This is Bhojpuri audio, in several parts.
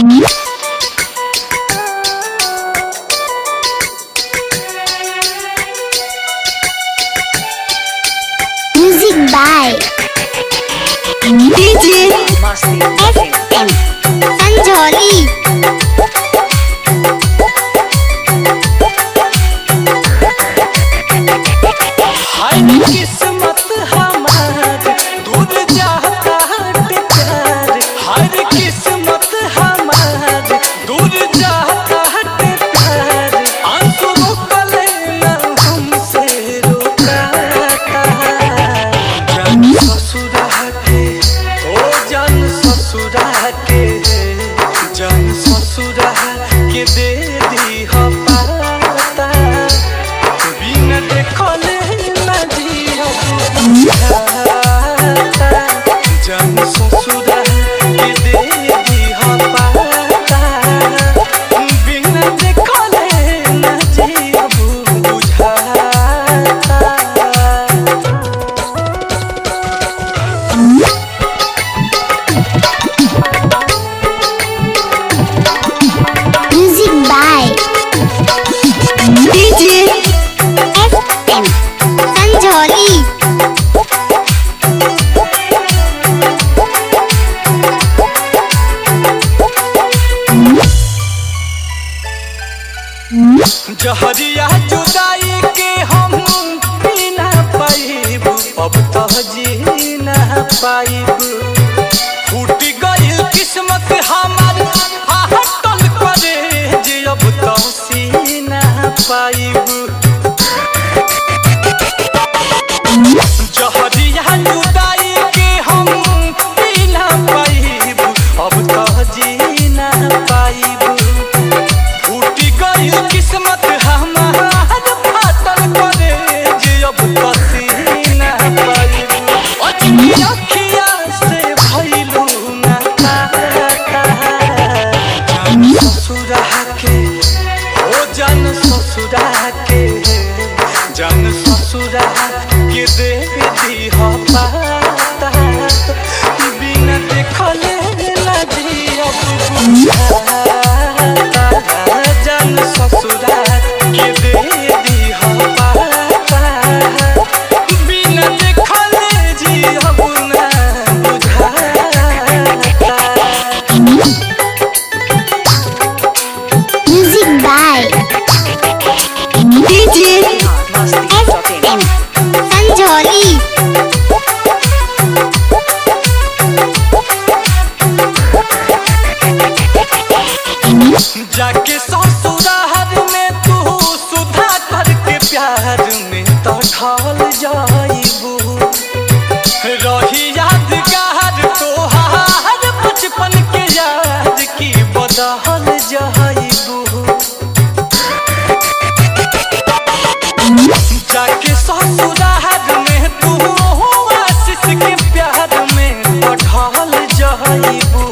Music by DJ FM Sanjoli। किस्मत हमार दूर जाता प्यार, हर किस्मत हमार दूर जाता प्यार। आंसू रोकले ना हमसे रोकाता। जान ससुरा के ओ जान ससुरा के, जान ससुरा के दे दी हो पाता। बिना देखले जान ससुरा के दे दी हो पाता। बिना देखले ना जीव बुझाता। Music by DJ FM Sanjoli। जहरिया जुदाई के हम पी ना पाइब, अब तो जी ना पाइब। फूट गइल किस्मत हमार हटल करे जे, अब तो सी ना पाइब। जहरिया जुदाई के हम पी ना पाइब, अब तो जी ना पाइब। किस्मत हमार फाटल करे जे, अब पसी ना पाइब। अखिया से भइलू ना ताता। जान ससुरा के ओ जान ससुरा के, जान ससुरा के दे दी हो पाता। बिना देखले ना जीव बुझाता। जान ससुरा के दे दी हो पाता। बिना देखले जीव ना बुझाता। Music by DJ FM Sanjoli। जाके ससुराल में तू सुधा करके प्यार में तो ढल जाइबू। रही यादगार तोहार बचपन के याद की बदल जाइबू। जाके ससुराल में तू आशीष के प्यार में तो ढल जाइबू।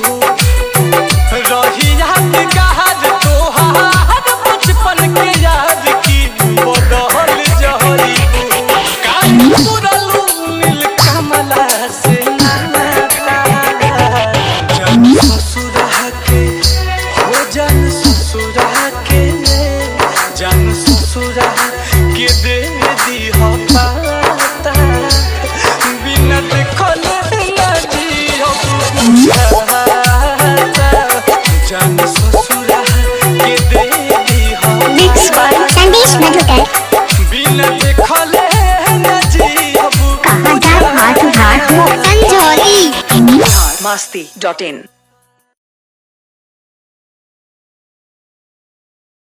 रही यादगार तोहार बचपन के याद की बदल जाइबू। काहे पुरलू नील कमला से नाता। जान ससुरा के हो जान ससुरा के, जान ससुरा के दे दी हो पाता। बिना देखले ना जीव बुझाता। जान ससुरा के दे दी हो पाता। बिना देखले ना जीव बुझाता। Sanjoli। masti.in